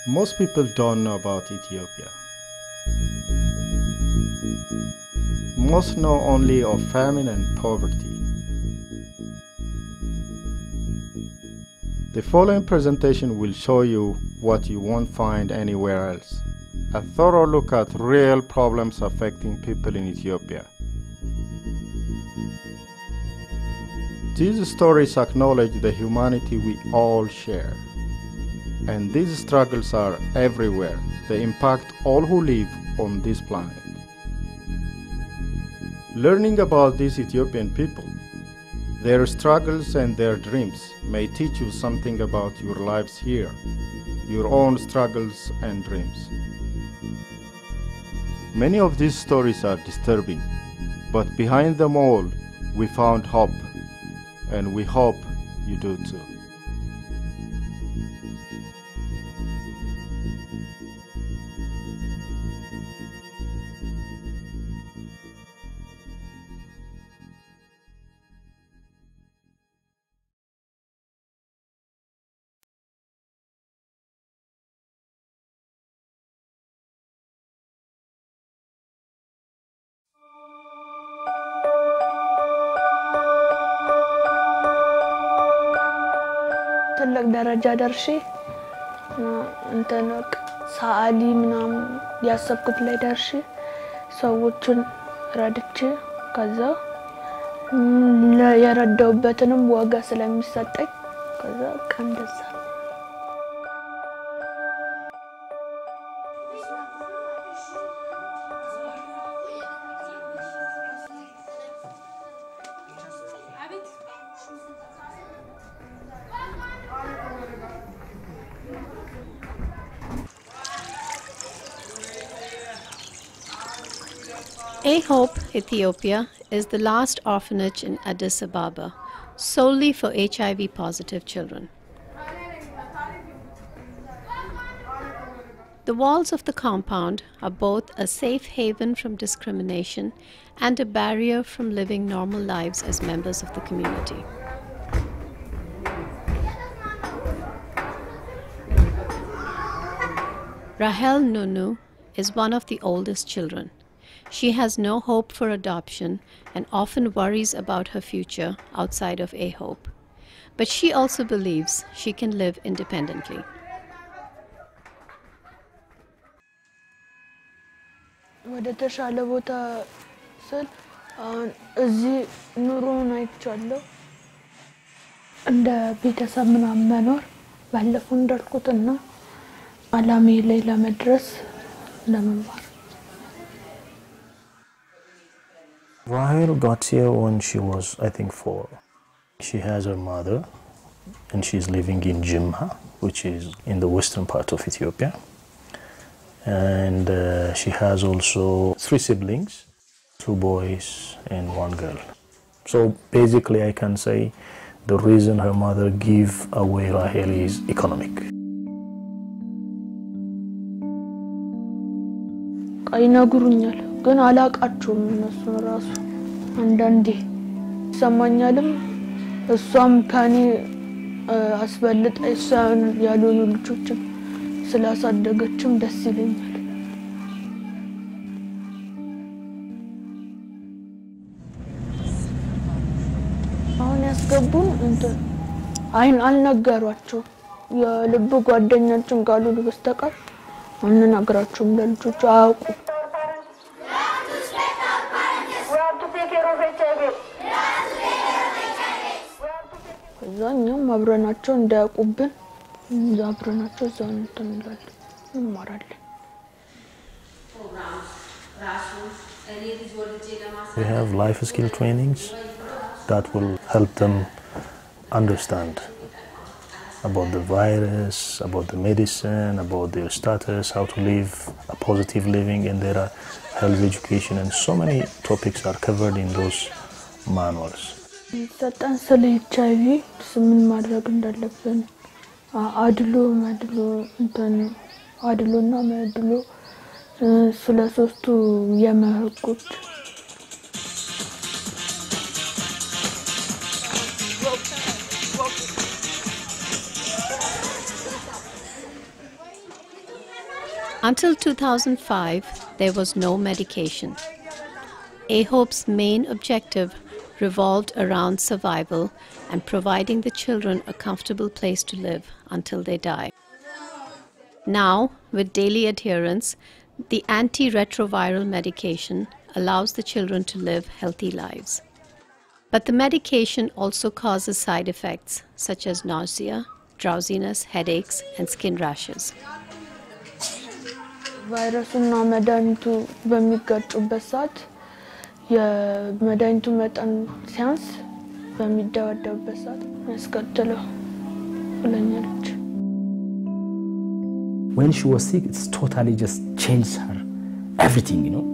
Most people don't know about Ethiopia. Most know only of famine and poverty. The following presentation will show you what you won't find anywhere else. A thorough look at real problems affecting people in Ethiopia. These stories acknowledge the humanity we all share. And these struggles are everywhere. They impact all who live on this planet. Learning about these Ethiopian people, their struggles and their dreams may teach you something about your lives here, your own struggles and dreams. Many of these stories are disturbing, but behind them all, we found hope, and we hope you do too. ትልቅ ደረጃ ደርሼ እንትን ሰዓሊ ምናምን ያሰብኩት ላይ ደርሼ ሰዎችን ረድቼ ከዛ የረዳሁበትንም ዋጋ ስለሚሰጠኝ ከዛ እንደዛ Hope, Ethiopia, is the last orphanage in Addis Ababa, solely for HIV-positive children. The walls of the compound are both a safe haven from discrimination and a barrier from living normal lives as members of the community. Rahel Nunu is one of the oldest children. She has no hope for adoption and often worries about her future outside of Hope. But she also believes she can live independently. ወደ ተሻለ ቦታ ስል እዚህ ኑሮን አይቻለሁ እንደ ቤተሰብ ምናምን መኖር ባለፈው እንዳልኩትና አላሜ ላይ ለመድረስ ለመማር Rahel got here when she was, I think, 4. She has her mother, and she's living in Jimma, which is in the western part of Ethiopia. And she has also 3 siblings, 2 boys and 1 girl. So basically I can say the reason her mother gave away Rahel is economic. አይነግሩኛል ግን አላቃቸውም እነሱ ራሱ አንዳንዴ ሰማኛልም እሷም ካኒ አስበልጥ እሷን ያሉን ልጆችን ስላሳደገችም ደስ ይለኛል አሁን ያስገቡን እንትን አይን አልነገሯቸው የልብ ጓደኛችን ጋሉ በስተቀር አንነግራቸውም ለልጆቹ አውቁ እዛኛም አብረናቸው እንዳያውቁብን አብረናቸው እዛው እንተንላለን እንማራለን We have life skill trainings that will help them understand about the virus, about the medicine, about their status, how to live a positive living, and there are health education, and so many topics are covered in those manuals. ሰጣን ስለ HIV ምን ማድረግ እንዳለብን አድሎና መድሎ ስለ ሶስቱ የመህቆች Until 2005, there was no medication. AHOPE's main objective revolved around survival and providing the children a comfortable place to live until they die. Now, with daily adherence, the antiretroviral medication allows the children to live healthy lives. But the medication also causes side effects such as nausea, drowsiness, headaches, and skin rashes. ቫይረሱና መድኃኒቱ በሚጋጩበት ሰዓት የመድኃኒቱ መጠን ሲያንስ በሚደበደብበት ሰዓት ያስከትለው ብለኛለች። When she was sick, it's totally just changed her everything, you know.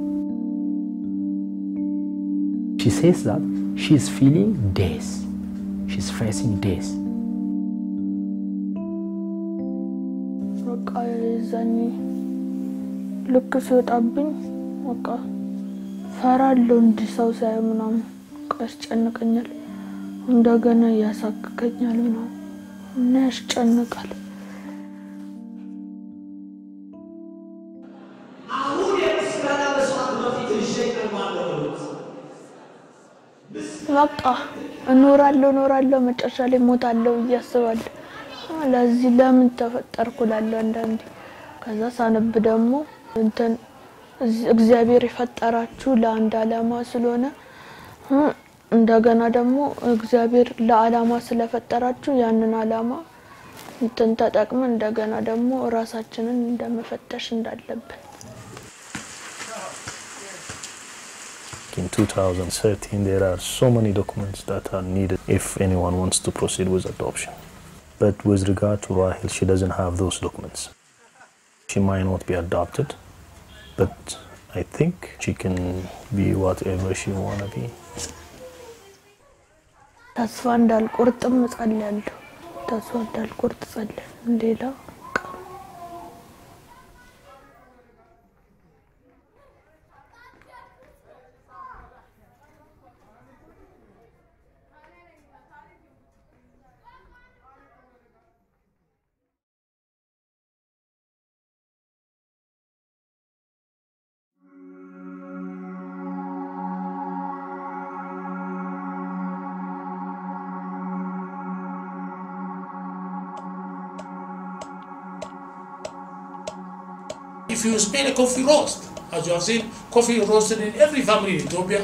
She says that she's feeling death. She's facing death. በቃ የዛኔ ልክ ሲወጣብኝ በቃ ፈራለሁ እንዲህ ሰው ሳይ ምናምን ያስጨንቀኛል እንደገና ያሳክከኛል ምናምን እና ያስጨንቃል። በቃ እኖራለሁ መጨረሻ ላይ ሞታለሁ እያስባለሁ ለዚህ ለምን ተፈጠርኩ እላለሁ አንዳንዴ። ከዛ ሳነብ ደግሞ እንትን እግዚአብሔር የፈጠራችሁ ለአንድ ዓላማ ስለሆነ እንደገና ደግሞ እግዚአብሔር ለዓላማ ስለፈጠራችሁ ያንን ዓላማ እንትን ተጠቅመን እንደገና ደግሞ ራሳችንን እንደመፈተሽ እንዳለብን። In 2013, there are so many documents that are needed if anyone wants to proceed with adoption. But with regard to Rahel, she doesn't have those documents. She might not be adopted, but I think she can be whatever she wanna be. ተስፋ እንዳልቆርጥም ጸልያለሁ። ተስፋ እንዳልቆርጥ ጸልያለሁ። ሌላ If you smell a coffee roast, as you have seen, coffee roasted in every family in Ethiopia.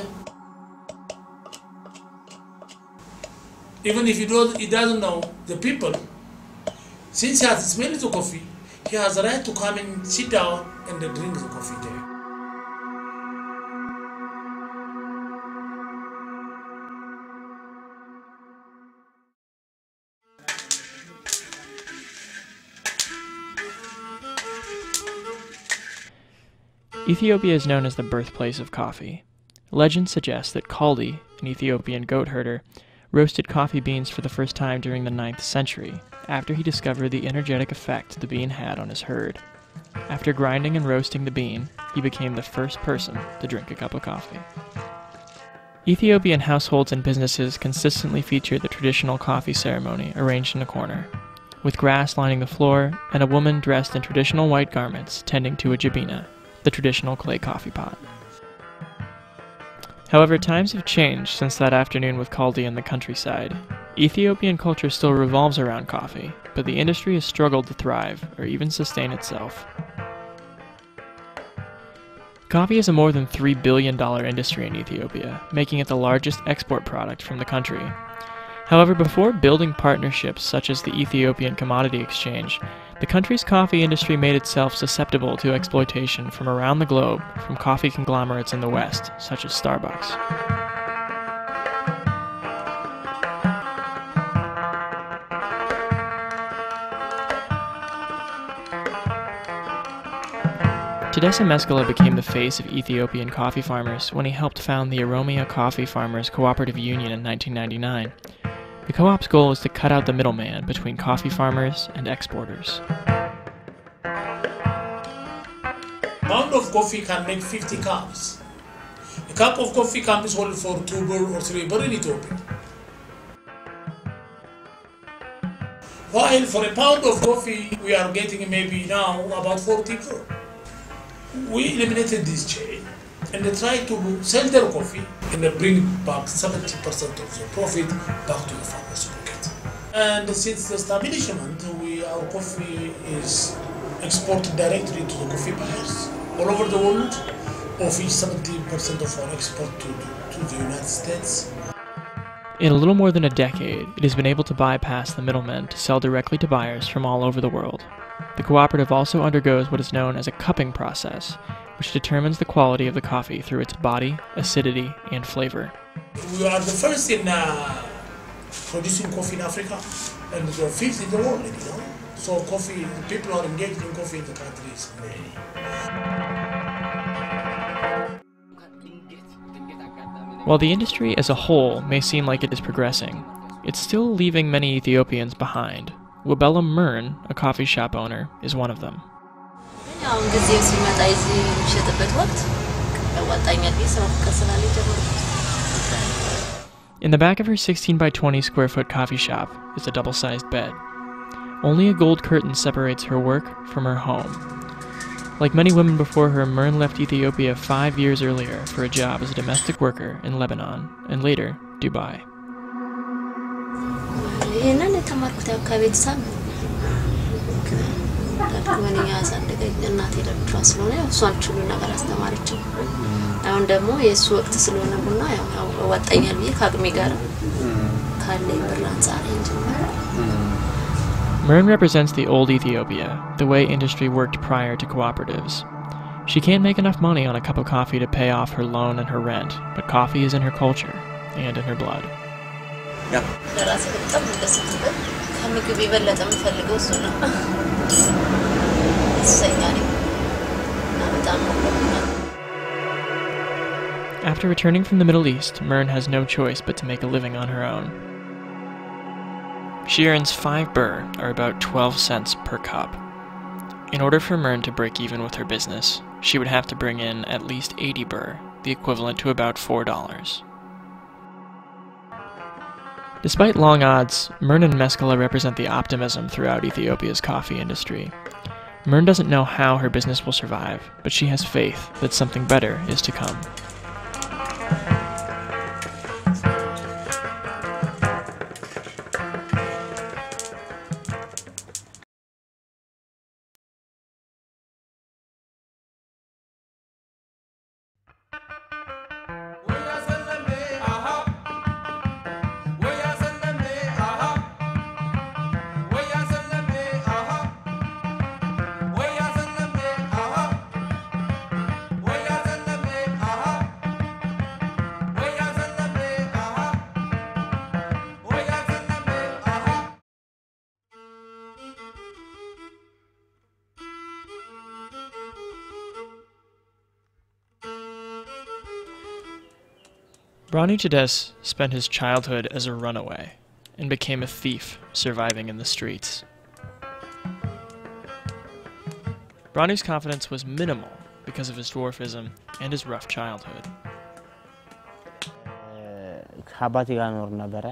Even if he doesn't know the people, since he has smelled the coffee, he has the right to come and sit down and drink the coffee there. Ethiopia is known as the birthplace of coffee. Legend suggests that Kaldi, an Ethiopian goat herder, roasted coffee beans for the first time during the 9th century, after he discovered the energetic effect the bean had on his herd. After grinding and roasting the bean, he became the first person to drink a cup of coffee. Ethiopian households and businesses consistently feature the traditional coffee ceremony arranged in a corner, with grass lining the floor and a woman dressed in traditional white garments tending to a jabina, the traditional clay coffee pot. However, times have changed since that afternoon with Kaldi in the countryside. Ethiopian culture still revolves around coffee, but the industry has struggled to thrive or even sustain itself. Coffee is a more than $3 billion industry in Ethiopia, making it the largest export product from the country. However, before building partnerships such as the Ethiopian Commodity Exchange, the country's coffee industry made itself susceptible to exploitation from around the globe from coffee conglomerates in the West, such as Starbucks. Tedessa Meskala became the face of Ethiopian coffee farmers when he helped found the Oromia Coffee Farmers Cooperative Union in 1999. The co-op's goal is to cut out the middleman between coffee farmers and exporters. A pound of coffee can make 50 cups. A cup of coffee can be sold for 2 birr or 3 birr in Ethiopia. While for a pound of coffee we are getting maybe now about 40 birr. We eliminated this chain and they try to sell their coffee and they bring back 70% of the profit back to the farmer's pocket. And since the establishment, our coffee is exported directly to the coffee buyers all over the world, of which 70% of our export to the United States. In a little more than a decade, it has been able to bypass the middlemen to sell directly to buyers from all over the world. The cooperative also undergoes what is known as a cupping process, which determines the quality of the coffee through its body, acidity, and flavor. We are the first in producing coffee in Africa, and the fifth in the world, you know. So coffee, people are engaged in coffee in the countries. While the industry as a whole may seem like it is progressing, it's still leaving many Ethiopians behind. Wabella Mern, a coffee shop owner, is one of them. In the back of her 16 by 20 square foot coffee shop is a double-sized bed. Only a gold curtain separates her work from her home. Like many women before her, Mern left Ethiopia 5 years earlier for a job as a domestic worker in Lebanon, and later, Dubai. Mern represents the old Ethiopia, the way industry worked prior to cooperatives. She can't make enough money on a cup of coffee to pay off her loan and her rent, but coffee is in her culture and in her blood. After returning from the Middle East, Mern has no choice but to make a living on her own. She earns 5 birr, or about 12 cents per cup. In order for Mern to break even with her business, she would have to bring in at least 80 birr, the equivalent to about $4. Despite long odds, Mern and Meskala represent the optimism throughout Ethiopia's coffee industry. Mern doesn't know how her business will survive, but she has faith that something better is to come. Brani Chades spent his childhood as a runaway and became a thief surviving in the streets. Brani's confidence was minimal because of his dwarfism and his rough childhood. ከአባቴ ጋር ኖር ነበረ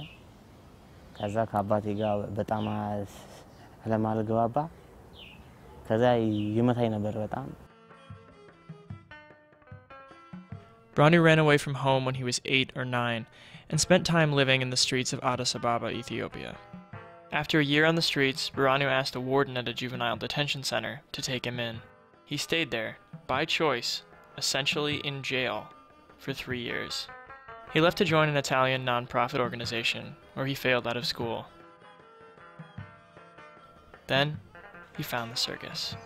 ከዛ ከአባቴ ጋር በጣም ስለማልግባባ ከዛ ይመታኝ ነበር በጣም Brani ran away from home when he was 8 or 9 and spent time living in the streets of Addis Ababa, Ethiopia. After a year on the streets, Brani asked a warden at a juvenile detention center to take him in. He stayed there, by choice, essentially in jail, for 3 years. He left to join an Italian non-profit organization, where he failed out of school. Then, he found the circus.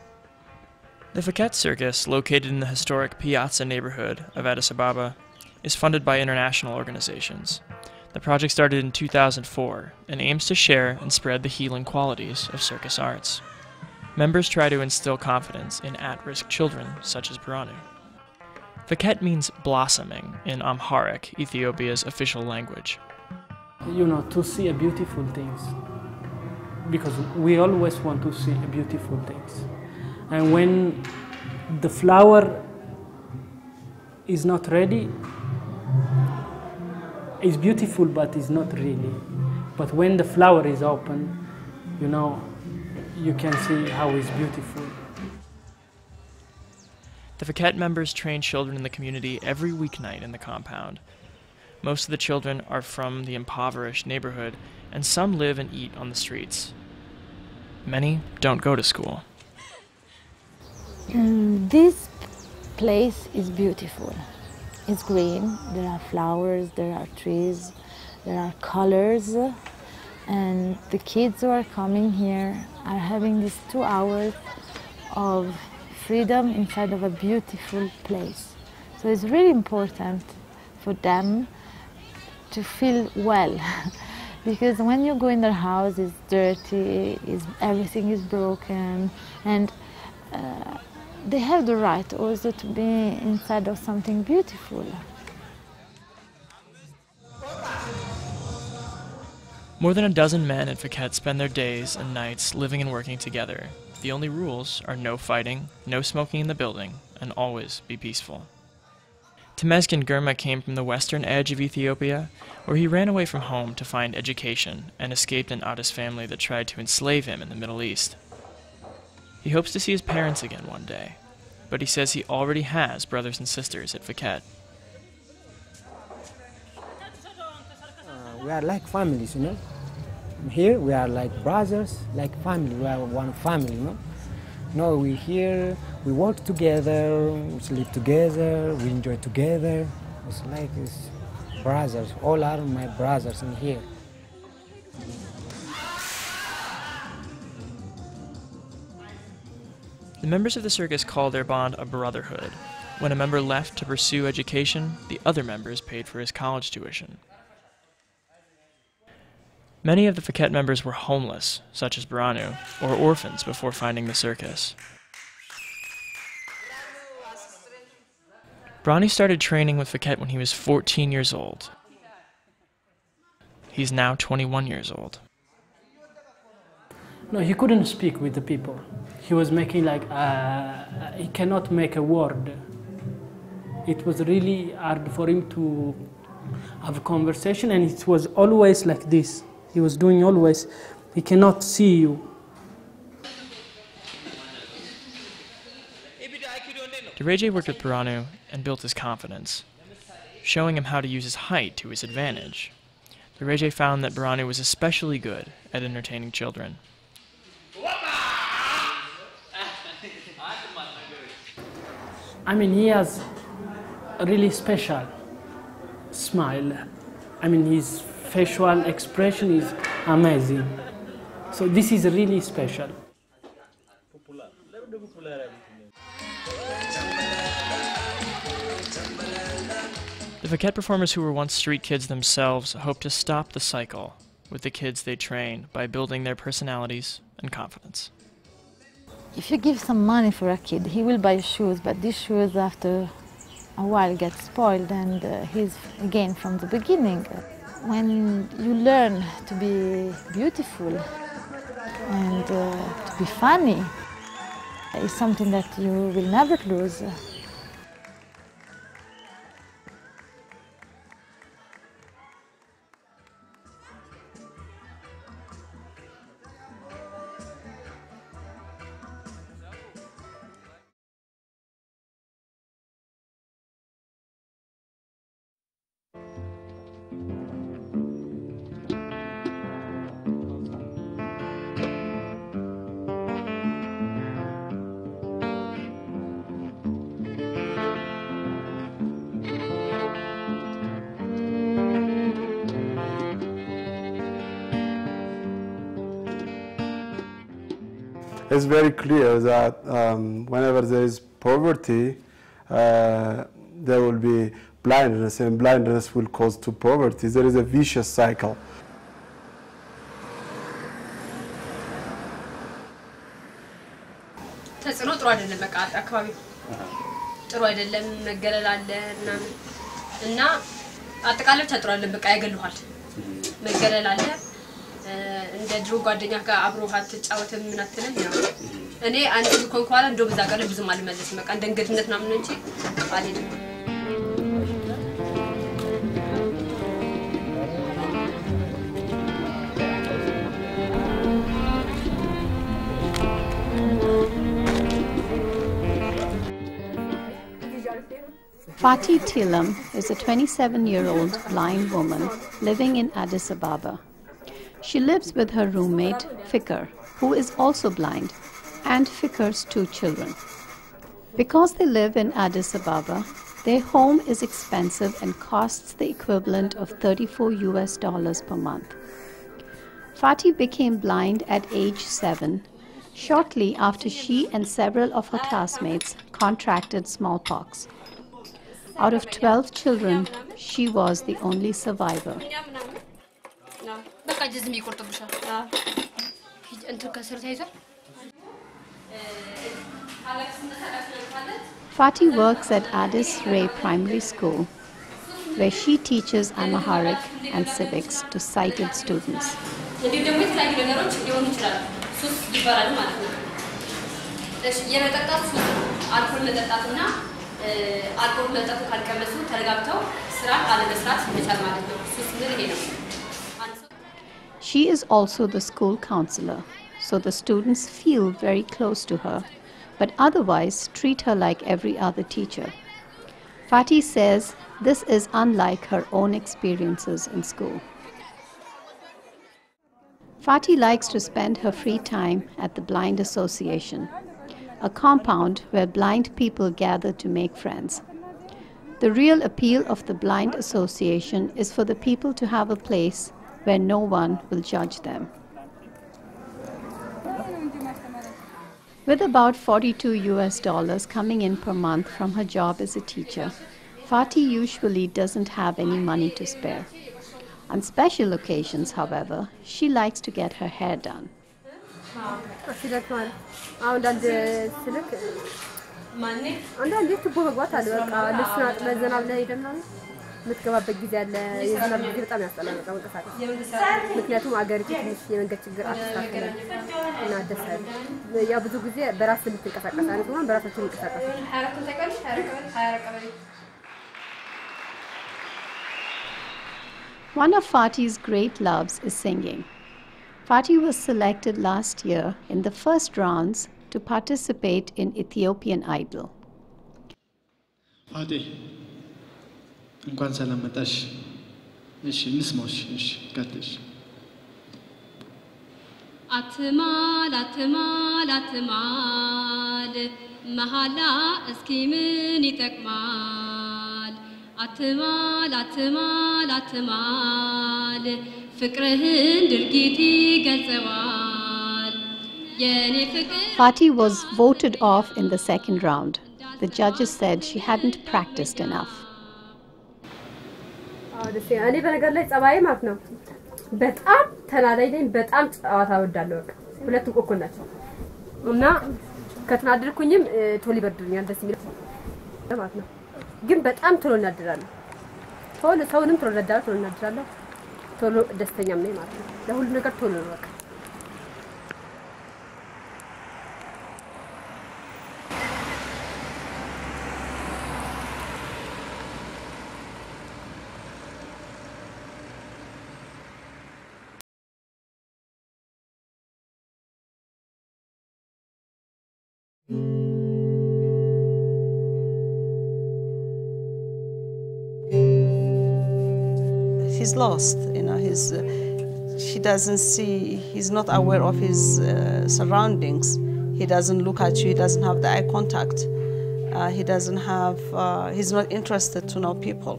The Ekes circus, located in the historic Piazza neighborhood of Addis Ababa, is funded by international organizations. The project started in 2004 and aims to share and spread the healing qualities of circus arts. Members try to instill confidence in at-risk children, such as Brani. Ekes means blossoming in Amharic, Ethiopia's official language. You know, to see beautiful things, because we always want to see beautiful things. And when the flower is not ready, it's beautiful, but it's not really. But when the flower is open, you know, you can see how it's beautiful. The Ekes members train children in the community every weeknight in the compound. Most of the children are from the impoverished neighborhood, and some live and eat on the streets. Many don't go to school. This place is beautiful. It's green, there are flowers, there are trees, there are colors, and the kids who are coming here are having these 2 hours of freedom inside of a beautiful place. So it's really important for them to feel well. Because when you go in their house, it's dirty, everything is broken, and they have the right also to be inside of something beautiful. More than a dozen men at Ekes spend their days and nights living and working together. The only rules are no fighting, no smoking in the building, and always be peaceful. Temesgen Girma came from the western edge of Ethiopia, where he ran away from home to find education and escaped an Addis family that tried to enslave him in the Middle East. He hopes to see his parents again one day, but he says he already has brothers and sisters at Ekes. We are like families, you know. Here we are like brothers, like family. We are one family, you know. No, we here, we work together, we sleep together, we enjoy together. It's like it's brothers. All are my brothers in here. The members of the circus call their bond a brotherhood. When a member left to pursue education, the other members paid for his college tuition. Many of the Ekes members were homeless, such as Branu, or orphans before finding the circus. Brani started training with Ekes when he was 14 years old. He's now 21 years old. No, he couldn't speak with the people. He was making like, he cannot make a word. It was really hard for him to have a conversation, and it was always like this. He was doing always, he cannot see you. Dereje worked with Branu and built his confidence, showing him how to use his height to his advantage. Dereje found that Branu was especially good at entertaining children. I mean, he has a really special smile. I mean, his facial expression is amazing. So this is really special. The Ekes performers who were once street kids themselves hope to stop the cycle with the kids they train by building their personalities and confidence. If you give some money for a kid, he will buy shoes, but these shoes after a while get spoiled, and he's again from the beginning. When you learn to be beautiful and to be funny, it's something that you will never lose. It's very clear that whenever there is poverty, there will be blindness, and blindness will cause to poverty. There is a vicious cycle. ተጽዕኖ ጥሩ አይደለም። በቃ አካባቢው ጥሩ አይደለም። መገለል አለ እና አጠቃላይ ተጥሩ አይደለም። በቃ ያገሉሃል። መገለል አለ። እንደ ድሮ ጓደኛ ጋር አብሮ ሀት ጫወተም ምን አትልም። ያው እኔ አንድ ኮንኳላ እንደው በዛ ጋር ብዙም አልመለስም። በቃ እንደ እንግድነት ምናምን እንጂ አልሄድም። Fatih Tilam is a 27-year-old blind woman living in Addis Ababa. She lives with her roommate, Fikr, who is also blind, and Fikr's 2 children. Because they live in Addis Ababa, their home is expensive and costs the equivalent of $34 per month. Fatih became blind at age 7, shortly after she and several of her classmates contracted smallpox. Out of 12 children, she was the only survivor. Fatih works at Addis Ray Primary School, where she teaches Amharic and civics to sighted students. She is also the school counselor, so the students feel very close to her, but otherwise treat her like every other teacher. Fatih says this is unlike her own experiences in school. Fatih likes to spend her free time at the Blind Association, a compound where blind people gather to make friends. The real appeal of the Blind Association is for the people to have a place where no one will judge them. With about $42 coming in per month from her job as a teacher, Fatih usually doesn't have any money to spare. On special occasions, however, she likes to get her hair done. የምትገባበት ጊዜ አለ የዝናብ ጊዜ በጣም ያስጠላል በጣም እንቀሳቀስ ምክንያቱም አገሪቱ ትንሽ የመንገድ ችግር አስተካክለን እና ደሳል ያ ብዙ ጊዜ በራስ ልትንቀሳቀስ አይነት ነው በራሳችን እንቀሳቀስ One of Fatih's great loves is singing. Fatih was selected last year in the first rounds to participate in Ethiopian Idol. Fatih, እንኳን ሰላም መጣሽ እሺ እንስማሽ እሺ ቀጥሽ አትማል አትማል አትማል መሐላ እስኪ ምን ይጠቅማል አትማል አትማል አትማል ፍቅርህን ድርጊት ይገልጸዋል የኔ ፍቅር Fatih was voted off in the second round. The judges said she hadn't practiced enough. እኔ በነገር ላይ ጸባዬ ማለት ነው በጣም ተናዳጅ ነኝ በጣም ጨዋታ እወዳለሁ በቃ ሁለቱም እኩል ናቸው እና ከተናደድኩኝም ቶሎ ይበርዱኛል ደስ የሚል ማለት ነው ግን በጣም ቶሎ እናደራለሁ ቶሎ ሰውንም ቶሎ እናደራለሁ ቶሎ ደስተኛም ነኝ ማለት ነው ለሁሉ ነገር ቶሎ ነው በቃ He's lost, you know, he doesn't see, he's not aware of his surroundings. He doesn't look at you, he doesn't have the eye contact. He doesn't have, he's not interested to know people.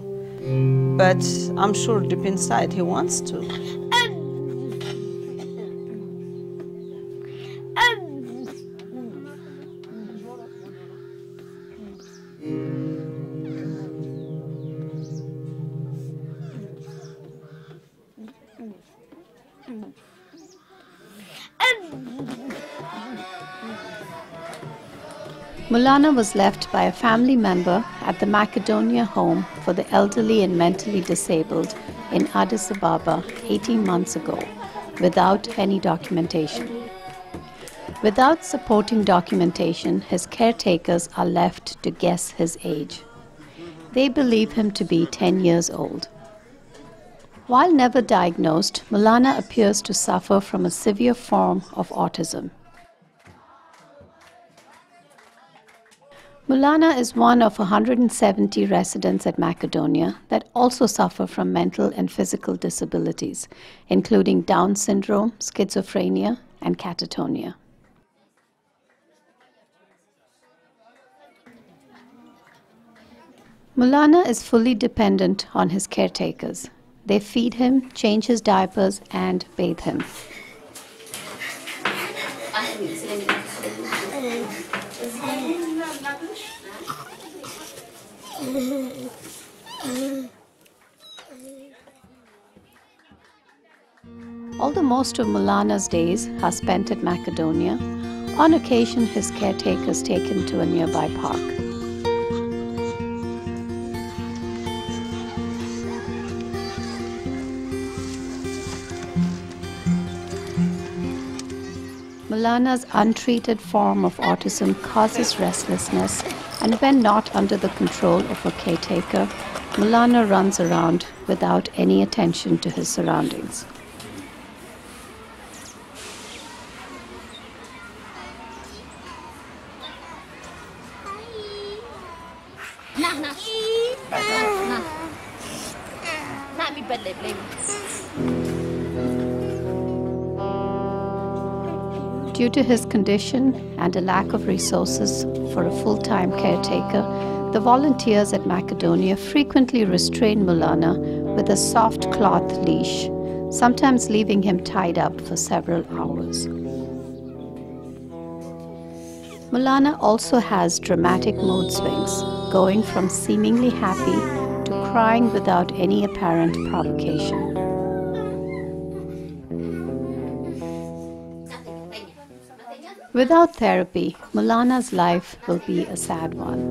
But I'm sure deep inside he wants to. Mulana was left by a family member at the Macedonia home for the elderly and mentally disabled in Addis Ababa 18 months ago, without any documentation. Without supporting documentation, his caretakers are left to guess his age. They believe him to be 10 years old. While never diagnosed, Mulana appears to suffer from a severe form of autism. Mulana is one of 170 residents at Macedonia that also suffer from mental and physical disabilities, including Down syndrome, schizophrenia, and catatonia. Mulana is fully dependent on his caretakers. They feed him, change his diapers, and bathe him. Although most of Mulana's days are spent at Macedonia, on occasion his caretakers take him to a nearby park. Mulana's untreated form of autism causes restlessness, and when not under the control of a caretaker, Mulana runs around without any attention to his surroundings. Due to his condition and a lack of resources for a full-time caretaker, the volunteers at Macedonia frequently restrain Mulana with a soft cloth leash, sometimes leaving him tied up for several hours. Mulana also has dramatic mood swings, going from seemingly happy to crying without any apparent provocation. Without therapy, Mulana's life will be a sad one.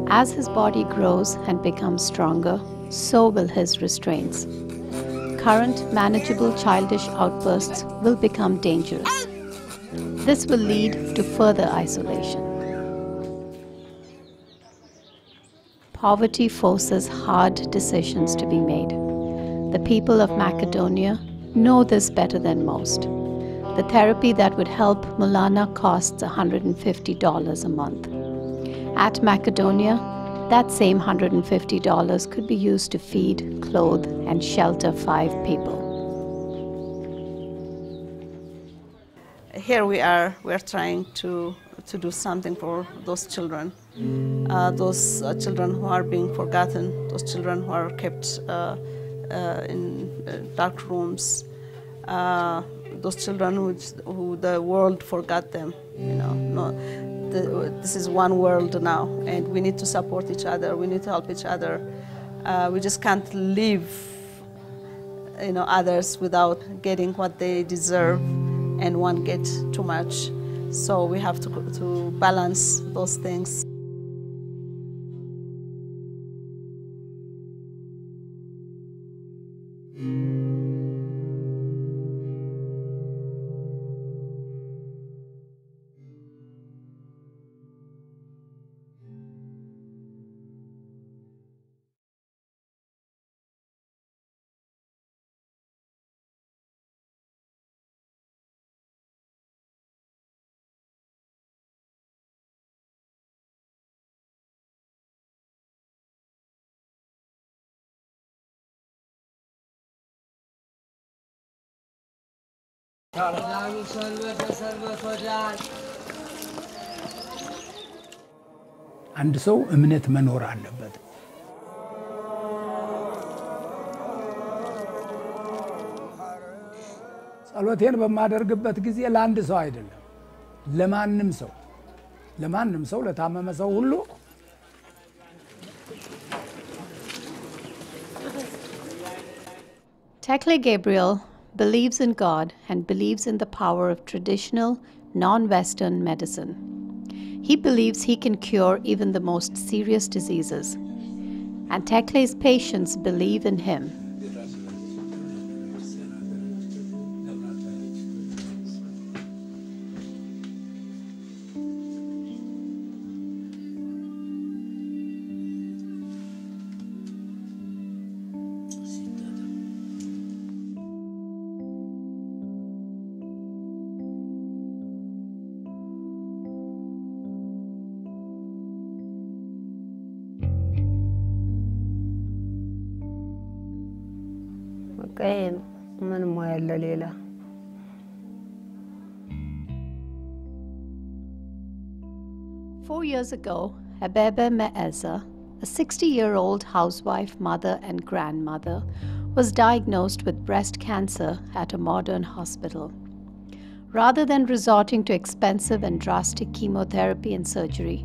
As his body grows and becomes stronger, so will his restraints. Current manageable childish outbursts will become dangerous. This will lead to further isolation. Poverty forces hard decisions to be made. The people of Macedonia know this better than most. The therapy that would help Mulana costs $150 a month. At Macedonia, that same $150 could be used to feed, clothe, and shelter 5 people. Here we're trying to do something for those children. Those children who are being forgotten, those children who are kept in dark rooms, those children who the world forgot them. This is one world now, and we need to support each other. We need to help each other. We just can't leave, others without getting what they deserve, and one get too much. So we have to balance those things. አንድ ሰው እምነት መኖር አለበት። ጸሎቴን በማደርግበት ጊዜ ለአንድ ሰው አይደለም፣ ለማንም ሰው ለታመመ ሰው ሁሉ Tekle Gabriel believes in God and believes in the power of traditional, non-Western medicine. He believes he can cure even the most serious diseases. And Tekle's patients believe in him. በቃ ይሄ ነው ምንም ያለ ሌላ 4 years ago, Abebe Me'eza, a 60-year-old housewife, mother and grandmother, was diagnosed with breast cancer at a modern hospital. Rather than resorting to expensive and drastic chemotherapy and surgery,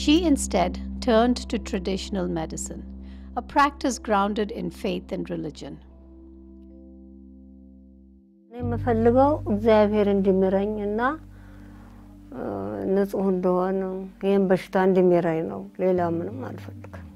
she instead turned to traditional medicine, a practice grounded in faith and religion. የምፈልገው እግዚአብሔር እንዲምረኝና ንጹህ እንደሆነ ይሄን በሽታ እንዲምረኝ ነው ሌላ ምንም አልፈልግም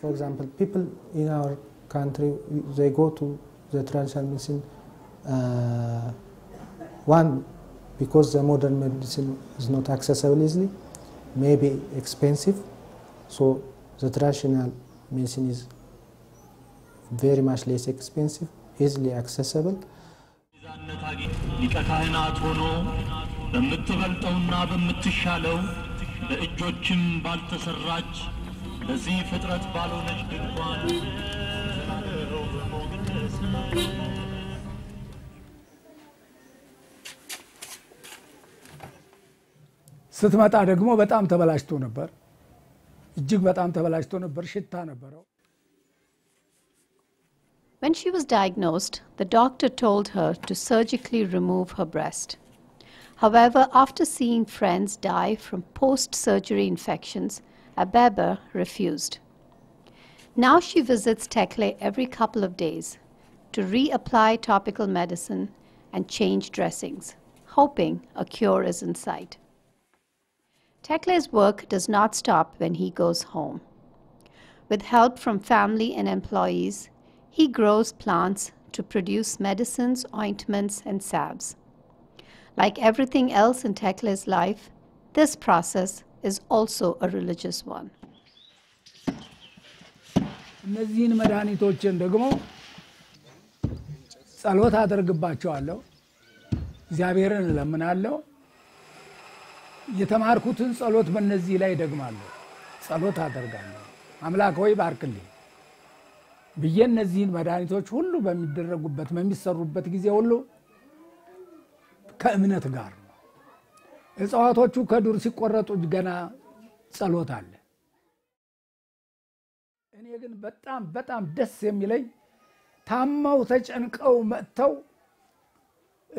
For example, people in our country, they go to the traditional medicine, one, because the modern medicine is not accessible easily, maybe expensive, so the traditional medicine is very much less expensive, easily accessible. ሊቀ ካህናት ሆኖ በምትበልጠውና በምትሻለው ለእጆችም ባልተሰራች ለዚህ ፍጥረት ባልሆነች ድንኳን ስትመጣ ደግሞ በጣም ተበላሽቶ ነበር እጅግ በጣም ተበላሽቶ ነበር ሽታ ነበረው When she was diagnosed, the doctor told her to surgically remove her breast. However, after seeing friends die from post-surgery infections, Abebe refused. Now she visits Tekle every couple of days to reapply topical medicine and change dressings, hoping a cure is in sight. Tekle's work does not stop when he goes home. With help from family and employees, he grows plants to produce medicines, ointments, and salves. Like everything else in Tekle's life, this process is also a religious one. እነዚህን መድኃኒቶችን ደግሞ ጸሎት አደርግባቸዋለሁ እግዚአብሔርን እለምናለሁ የተማርኩትን ጸሎት በእነዚህ ላይ ደግማለሁ ጸሎት አደርጋለሁ አምላክ ሆይ ባርክልኝ ብዬ እነዚህን መድኃኒቶች ሁሉ በሚደረጉበት በሚሰሩበት ጊዜ ሁሉ ከእምነት ጋር እጽዋቶቹ ከዱር ሲቆረጡ ገና ጸሎት አለ እኔ ግን በጣም ደስ የሚለኝ ታመው ተጨንቀው መጥተው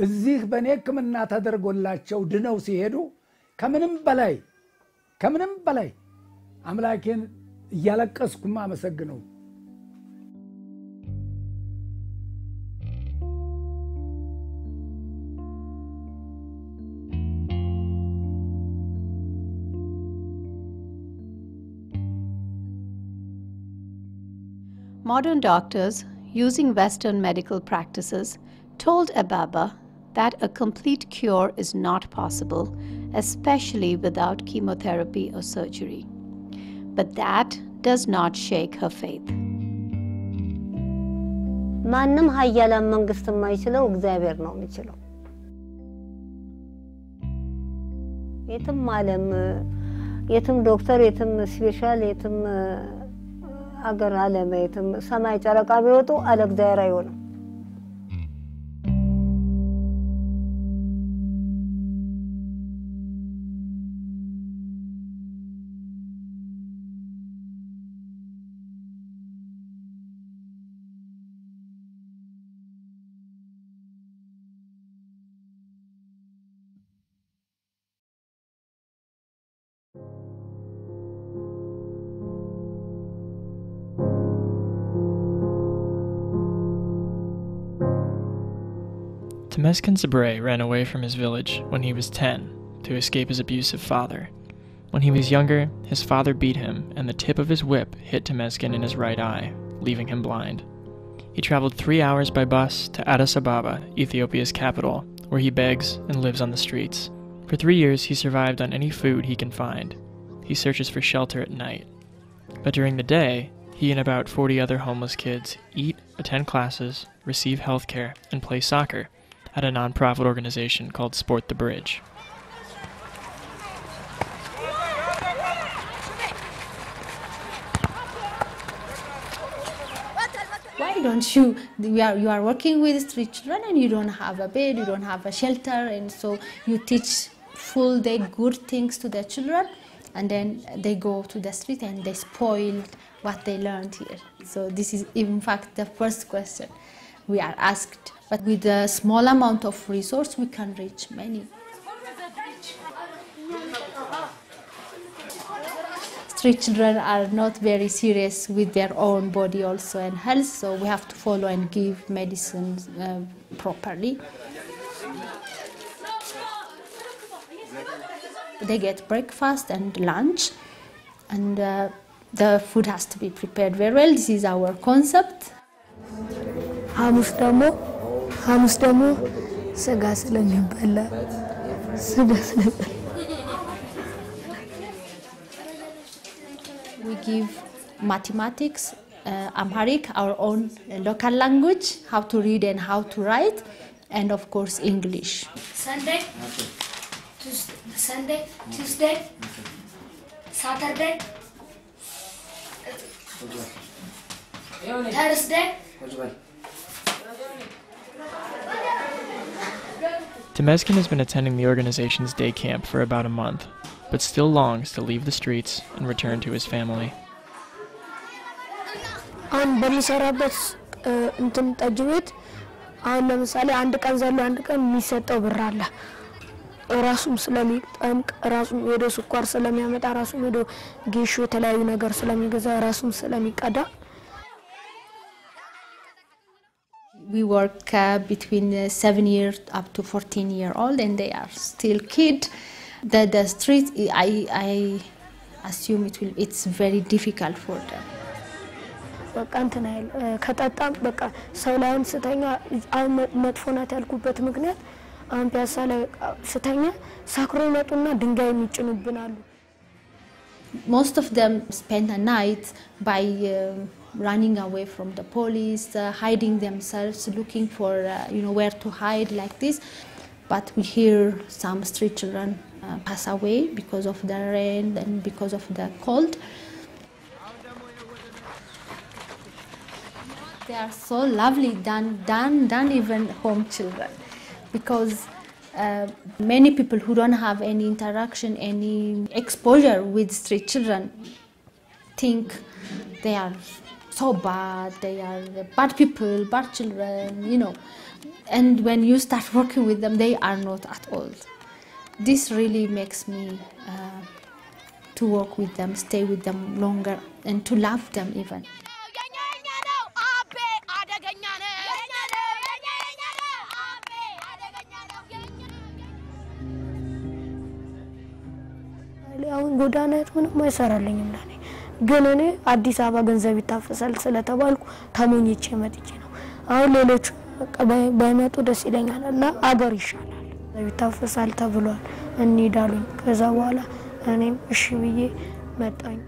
እዚህ በኔ ሕክምና ተደርጎላቸው ድነው ሲሄዱ ከምንም በላይ አምላኬን እያለቀስኩ ማመሰግነው Modern doctors, using Western medical practices, told Abebe that a complete cure is not possible, especially without chemotherapy or surgery. But that does not shake her faith. ማንም ኃያላን መንግስት የማይችለው እግዚአብሔር ነው የሚችለው የትም ዓለም የትም ዶክተር የትም ስፔሻል የትም አገር ዓለም የትም ሰማይ ጨረቃ ቢወጡ አለ እግዚአብሔር አይሆንም Temesgen Sabre ran away from his village when he was 10 to escape his abusive father. When he was younger, his father beat him, and the tip of his whip hit Temesgen in his right eye, leaving him blind. He traveled 3 hours by bus to Addis Ababa, Ethiopia's capital, where he begs and lives on the streets. For 3 years, he survived on any food he can find. He searches for shelter at night. But during the day, He and about 40 other homeless kids eat, attend classes, receive health care, and play soccer at a non-profit organization called Sport the Bridge. Why don't you are working with street children and you don't have a bed, you don't have a shelter, and so you teach full day good things to the children, and then they go to the street and they spoil what they learned here. So this is in fact the first question we are asked. But with a small amount of resource we can reach many. Street children are not very serious with their own body also and health, so we have to follow and give medicines properly. They get breakfast and lunch, and the food has to be prepared very well. This is our concept. ሐሙስ ደግሞ ስጋ ስለሚበላ We give mathematics, Amharic, our own local language, how to read and how to write, and of course English. Sunday, Tuesday, Saturday, Thursday. Temesgen has been attending the organization's day camp for about a month, but still longs to leave the streets and return to his family. አሁን በሚሰራበት እንትን ጠጅ ቤት አሁን ለምሳሌ አንድ ቀን ዘሎ አንድ ቀን የሚሰጠው ብር አለ። ራሱም ስለሚጠምቅ ራሱም ሄዶ ስኳር ስለሚያመጣ ራሱም ሄዶ ጌሾ የተለያዩ ነገር ስለሚገዛ ራሱም ስለሚቀዳ We work between 7 years up to 14-year-old, and they are still kids. The street, I assume it's very difficult for them. በቃ እንትን አይል ከጣጣም በቃ ሰው ላይ ስተኛ መጥፎናት ያልኩበት ምክንያት አሁን ፒያሳ ላይ ስተኛ ሳክሮ ይመጡና ድንጋይ የሚጭኑብናሉ። Most of them spend a night by running away from the police, hiding themselves, looking for where to hide like this. But we hear some street children pass away because of the rain and because of the cold. They are so lovely than even home children, because many people who don't have any interaction, any exposure with street children think they are so bad, they are bad people, bad children, And when you start working with them, they are not at all. This really makes me to work with them, stay with them longer, and to love them even. አሁን ጎዳናት ምንም አይሰራልኝም ለኔ ግን እኔ አዲስ አበባ ገንዘብ ይታፈሳል ስለተባልኩ ተሞኝቼ መጥቼ ነው አሁን ሌሎች ባይመጡ ደስ ይለኛል እና አገር ይሻላል ይታፈሳል ተብሏል እንሂዳሉኝ ከዛ በኋላ እኔም እሺ ብዬ መጣኝ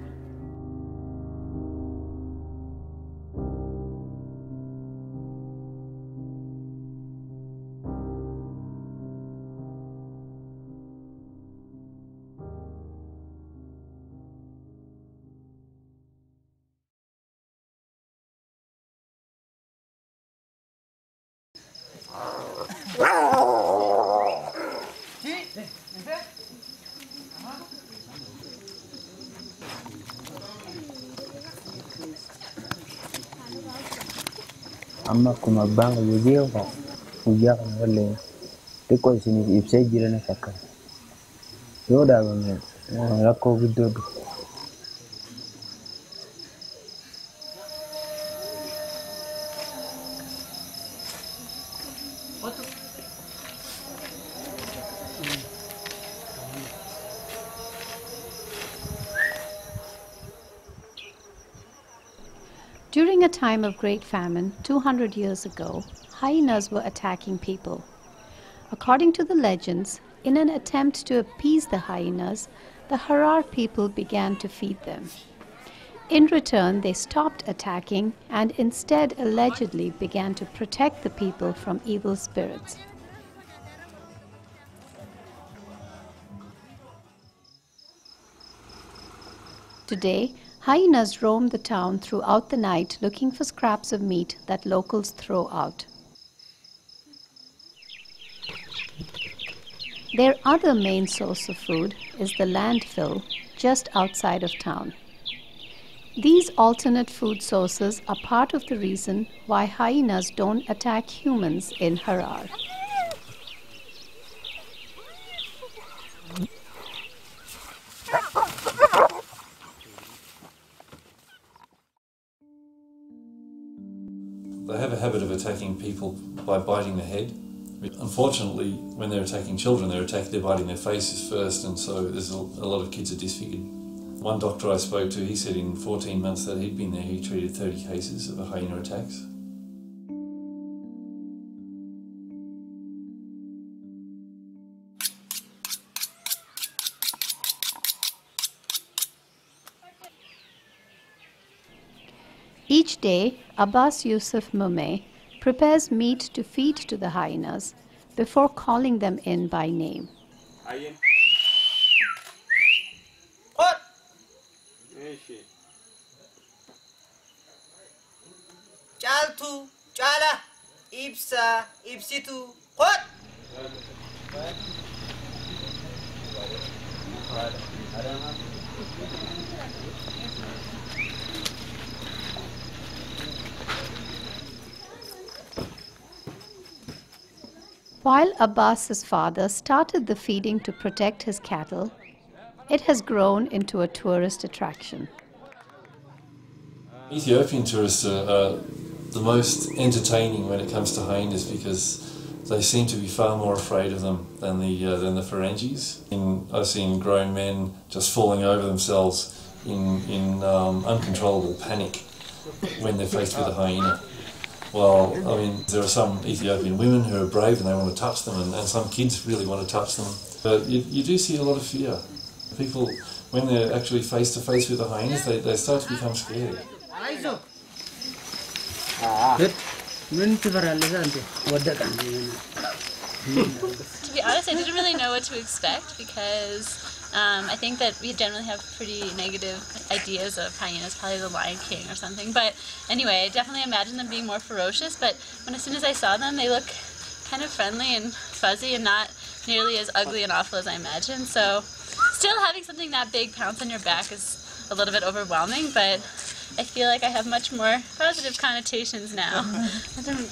amma kuma banga yejeyo ko uya ko wala de ko sini ibse jirana sakka yoda bangi rakko giddodu During a time of great famine 200 years ago, hyenas were attacking people. According to the legends, in an attempt to appease the hyenas, the Harar people began to feed them. In return, they stopped attacking and instead allegedly began to protect the people from evil spirits. Today, hyenas roam the town throughout the night looking for scraps of meat that locals throw out. Their other main source of food is the landfill just outside of town. These alternate food sources are part of the reason why hyenas don't attack humans in Harar. They have a habit of attacking people by biting the head. Unfortunately, when they're attacking children, they're biting their faces first, and so there's a lot of kids are disfigured. One doctor I spoke to, he said in 14 months that he'd been there, he treated 30 cases of hyena attacks. Each day, Abbas Yusuf Mumeh prepares meat to feed to the hyenas before calling them in by name. Chaltu, chala, ibsa, ibsitu, qot. While Abbas's father started the feeding to protect his cattle, it has grown into a tourist attraction. Ethiopian tourists are the most entertaining when it comes to hyenas because they seem to be far more afraid of them than the Ferengis. I've seen grown men just falling over themselves in uncontrollable panic when they're faced with a hyena. Well, I mean, there are some Ethiopian women who are brave and they want to touch them, and some kids really want to touch them. But you do see a lot of fear. People, when they're actually face to face with the hyenas, they start to become scared. To be honest, I didn't really know what to expect because I think that we generally have pretty negative ideas of hyenas, probably the Lion King or something. But anyway, I definitely imagined them being more ferocious. But as soon as I saw them, they look kind of friendly and fuzzy and not nearly as ugly and awful as I imagined. So still having something that big pounce on your back is a little bit overwhelming, but I feel like I have much more positive connotations now,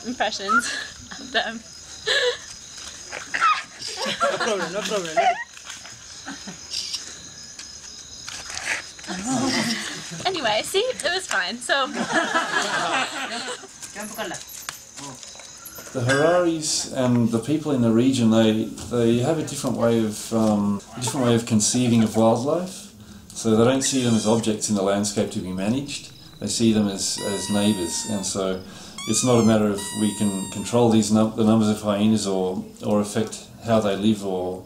impressions of them. No problem, no problem. Anyway, see, it was fine. So the Hararis and the people in the region, they have a different way of conceiving of wildlife. So they don't see them as objects in the landscape to be managed. They see them as neighbours, and so it's not a matter of we can control the numbers of hyenas or affect how they live or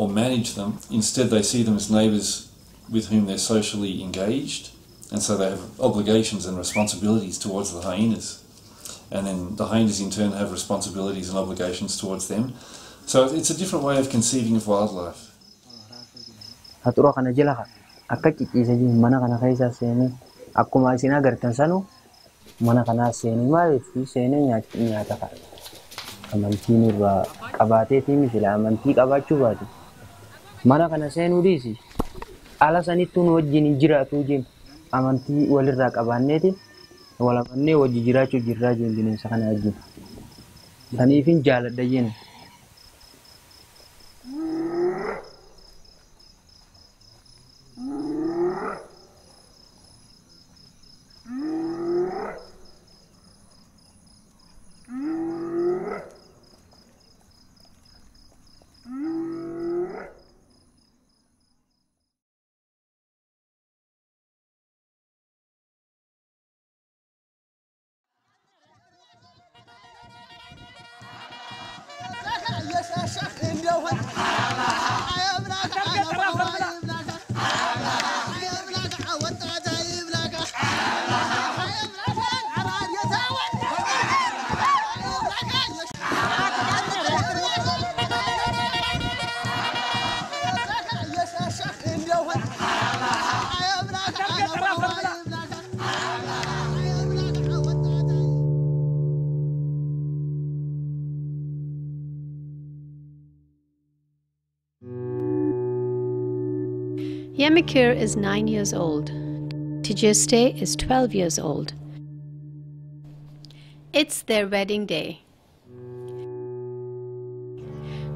manage them. Instead, they see them as neighbours with whom they're socially engaged, and so they have obligations and responsibilities towards the hyenas. And then the hyenas in turn have responsibilities and obligations towards them. So it's a different way of conceiving of wildlife. Haxura kana jala akka ciciise mana kana keessa seenee akkuma isin agartan sanu mana kana seenee maaliif seenee nyaata kana amantiin irraa qabaateetii misila amantii qabaachuu baate mana kana seenuu dhiisi ala sanittuu nu wajjin jiraatu jeen amantii walirraa qabaanneeti walamannee wajji jiraachuu jirraa jeen bineensa kana wajjin saniifin jaaladha jeen. Yemekir is 9 years old. Tijiste is 12 years old. It's their wedding day.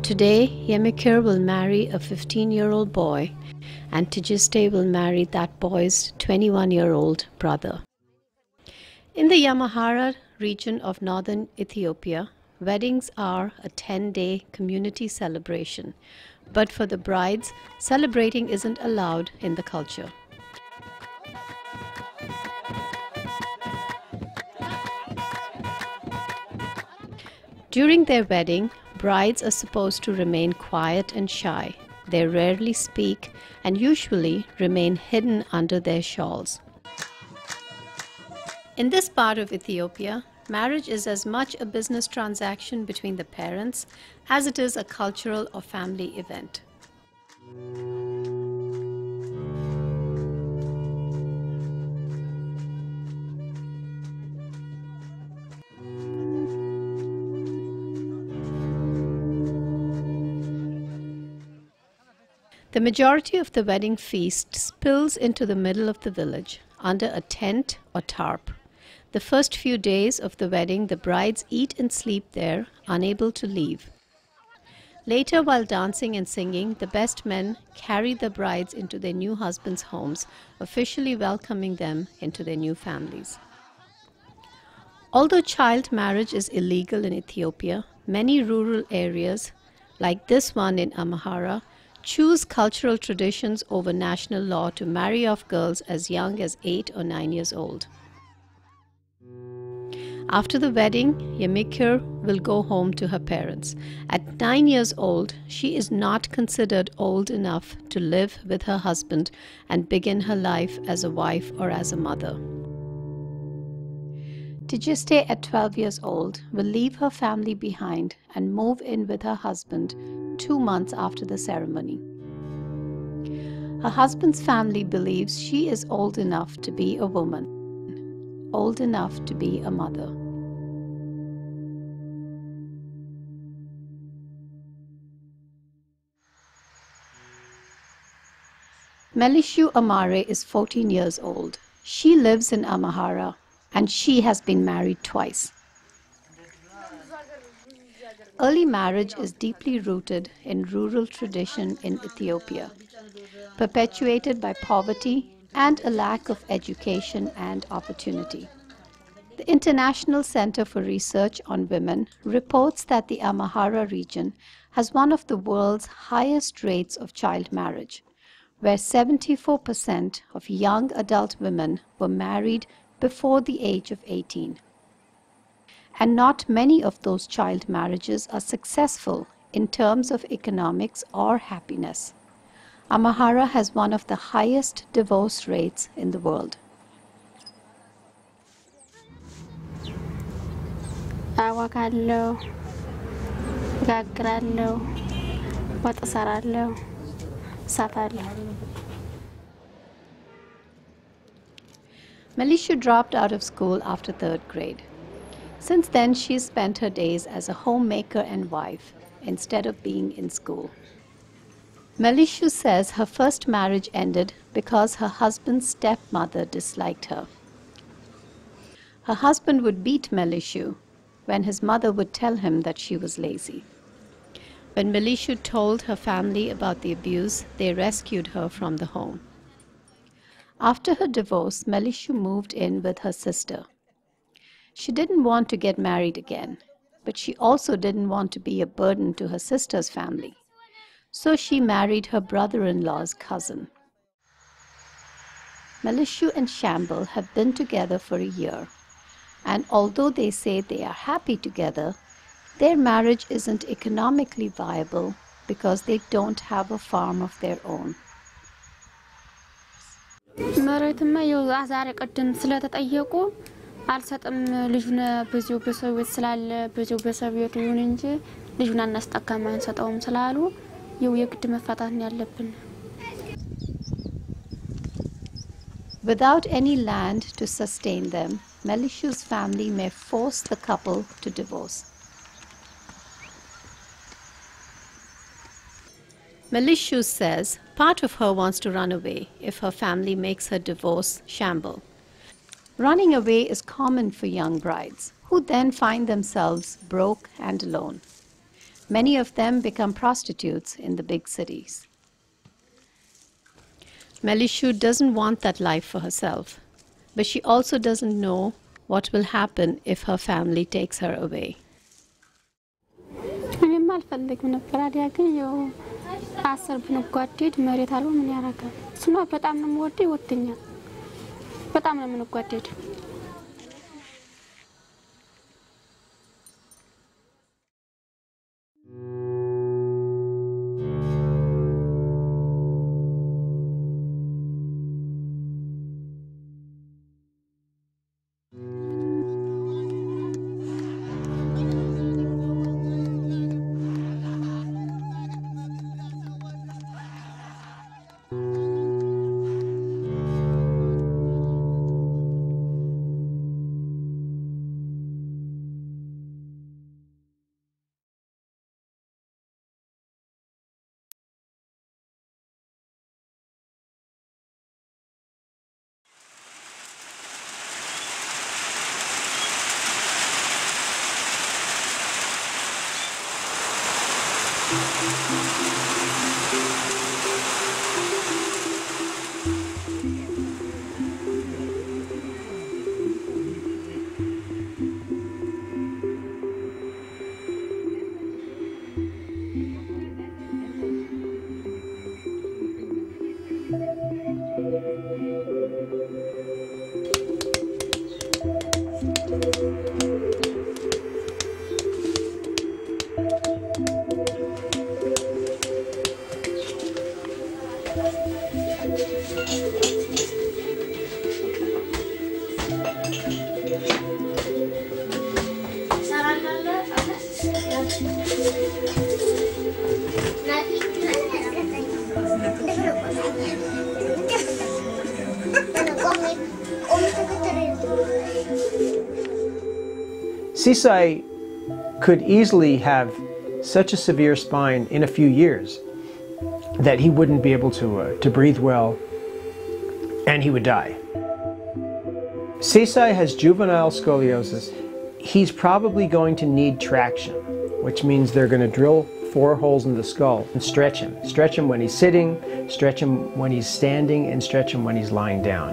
Today, Yemekir will marry a 15-year-old boy, and Tijiste will marry that boy's 21-year-old brother. In the Amhara region of northern Ethiopia, weddings are a 10-day community celebration, but for the brides, celebrating isn't allowed in the culture. During their wedding, brides are supposed to remain quiet and shy. They rarely speak and usually remain hidden under their shawls. In this part of Ethiopia, marriage is as much a business transaction between the parents as it is a cultural or family event. The majority of the wedding feast spills into the middle of the village under a tent or tarp. The first few days of the wedding, the brides eat and sleep there, unable to leave. Later, while dancing and singing, the best men carry the brides into their new husbands' homes, officially welcoming them into their new families. Although child marriage is illegal in Ethiopia, many rural areas, like this one in Amhara, choose cultural traditions over national law to marry off girls as young as 8 or 9 years old. After the wedding, Yemekir will go home to her parents. At 9 years old, she is not considered old enough to live with her husband and begin her life as a wife or as a mother. Tijiste, at 12 years old, will leave her family behind and move in with her husband 2 months after the ceremony. Her husband's family believes she is old enough to be a woman, old enough to be a mother. Melishu Amare is 14 years old. She lives in Amhara and she has been married twice. Early marriage is deeply rooted in rural tradition in Ethiopia, perpetuated by poverty and a lack of education and opportunity. The International Center for Research on Women reports that the Amhara region has one of the world's highest rates of child marriage, where 74% of young adult women were married before the age of 18. And not many of those child marriages are successful in terms of economics or happiness. Amhara has one of the highest divorce rates in the world. አዋቃለሁ፣ ጋግራለሁ፣ ወጥ እሰራለሁ፣ እሳታለሁ። Melishu dropped out of school after 3rd grade. Since then, she spent her days as a homemaker and wife instead of being in school. Melishu says her first marriage ended because her husband's stepmother disliked her. Her husband would beat Melishu when his mother would tell him that she was lazy. When Melishu told her family about the abuse, they rescued her from the home. After her divorce, Melishu moved in with her sister. She didn't want to get married again, but she also didn't want to be a burden to her sister's family. So she married her brother-in-law's cousin. Melishu and Shamble have been together for a year, and although they say they are happy together, their marriage isn't economically viable because they don't have a farm of their own. መሬትማ ይኸው ዛሬ ቀደም ስለተጠየቁ አልሰጥም ልጁን በዚሁ በሰው ቤት ስላለ በዚሁ በሰው ቤት ይሁን እንጂ ልጁን አናስጠካም አንሰጠውም ስላሉ ይኸው የግድ መፋታት ነው ያለብን። Without any land to sustain them, Melishu's family may force the couple to divorce. Melishu says part of her wants to run away if her family makes her divorce shamble. Running away is common for young brides, who then find themselves broke and alone. Many of them become prostitutes in the big cities. Melishu doesn't want that life for herself, but she also doesn't know what will happen if her family takes her away. Sisai could easily have such a severe spine in a few years that he wouldn't be able to breathe well and he would die. Sisai has juvenile scoliosis. He's probably going to need traction, which means they're going to drill 4 holes in the skull and stretch him. Stretch him when he's sitting, stretch him when he's standing, and stretch him when he's lying down.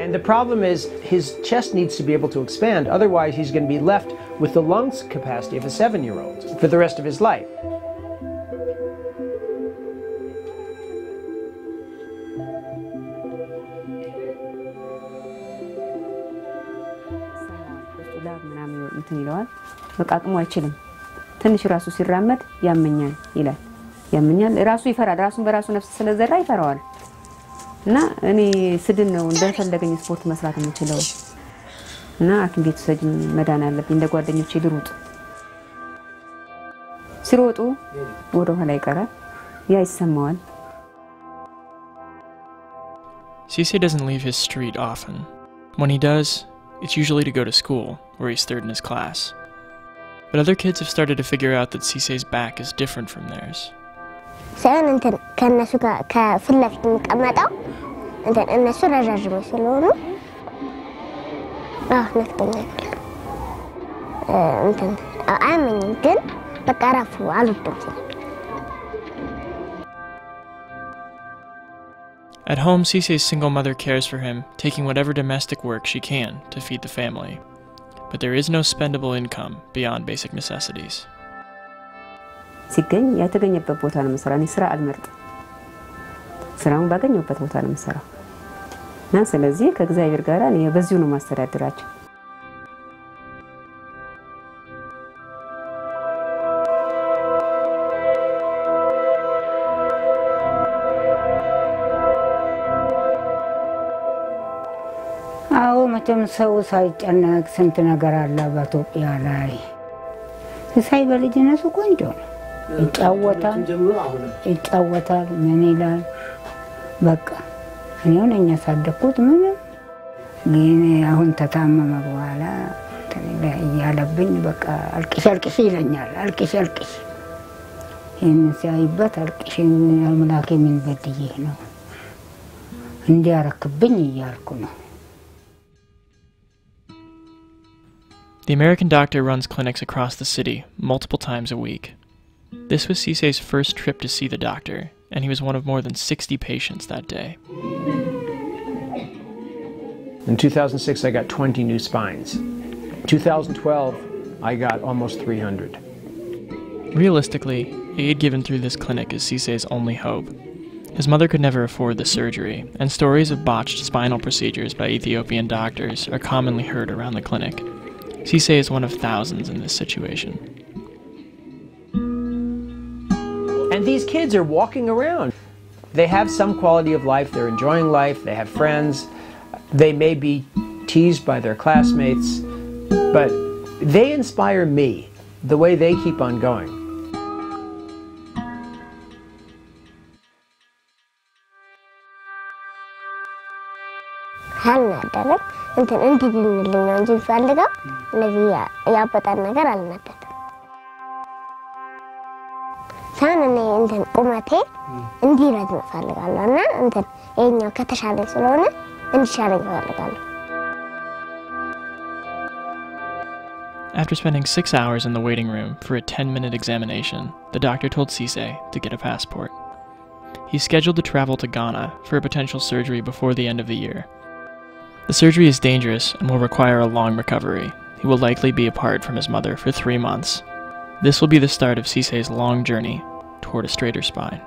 And the problem is his chest needs to be able to expand, otherwise he's going to be left with the lungs capacity of a 7-year-old for the rest of his life. ትንሽ ራሱ ሲራመድ ያመኛል ይላል ያመኛል ራሱ ይፈራል ራሱን በራሱ ነፍስ ስለዘራ ይፈራዋል እና እኔ ስድን ነው እንደፈለገኝ ስፖርት መስራት የምችለው እና አኪም ቤት ሰጅ መዳን አለብኝ እንደ ጓደኞቼ ልሩጥ ሲሮጡ ወደ ኋላ ይቀራል ያ ይሰማዋል Sisai doesn't leave his street often. When he does, it's usually to go to school, where he's third in his class. But other kids have started to figure out that Sisai's back is different from theirs. سأنا أنت كناسو كفلة في مقاماتو أنت الناسو رجاجم يسلونه نكتب أنت آمن يمكن بتعرفوا على الطفل. At home, Sisai's single mother cares for him, taking whatever domestic work she can to feed the family. But there is no spendable income beyond basic necessities. ሲገኝ ያተገኘበት ቦታ ነው መስራት ነው ስራ አልመርጥ ስራውን ባገኘበት ቦታ ነው መስራት እና ስለዚህ ከእግዚአብሔር ጋር እኔ በዚሁ ነው ማስተዳደራቸው አዎ መቼም ሰው ሳይጨነቅ ስንት ነገር አለ በኢትዮጵያ ላይ ሲሳይ በልጅነቱ ቆንጆ ነው ይጫወታል ምን ይላል በቃ እኔው ነኝ ያሳደኩት ምን ግን አሁን ተታመመ በኋላ ያለብኝ በቃ አልቅሽ ይለኛል አልቅሽ ይህን ሲያይበት አልቅሽኝ አምላኬ ምን በድዬ ነው እንዲያረክብኝ እያልኩ ነው። The American doctor runs clinics across the city multiple times a week. This was Cisse's first trip to see the doctor, and he was one of more than 60 patients that day. In 2006, I got 20 new spines. 2012, I got almost 300. Realistically, aid given through this clinic is Cisse's only hope. His mother could never afford the surgery, and stories of botched spinal procedures by Ethiopian doctors are commonly heard around the clinic. Cisse is one of thousands in this situation. And these kids are walking around. They have some quality of life, they're enjoying life, they have friends, they may be teased by their classmates, but they inspire me, the way they keep on going. አልናደርም እንትን እንዲድንልኝ ነው እንጂ ፈልገው እነዚህ ያበጣን ነገር አልናደርም። ሳንኔ እንትን ቁመቴ እንዲረዝም ፈልጋለሁ እና እንትን ይሄኛው ከተሻለኝ ስለሆነ እንዲሻለኝ ፈልጋለሁ። After spending 6 hours in the waiting room for a 10-minute examination, the doctor told Cisse to get a passport. He's scheduled to travel to Ghana for a potential surgery before the end of the year. The surgery is dangerous and will require a long recovery. He will likely be apart from his mother for 3 months. This will be the start of Cisse's long journey toward a straighter spine.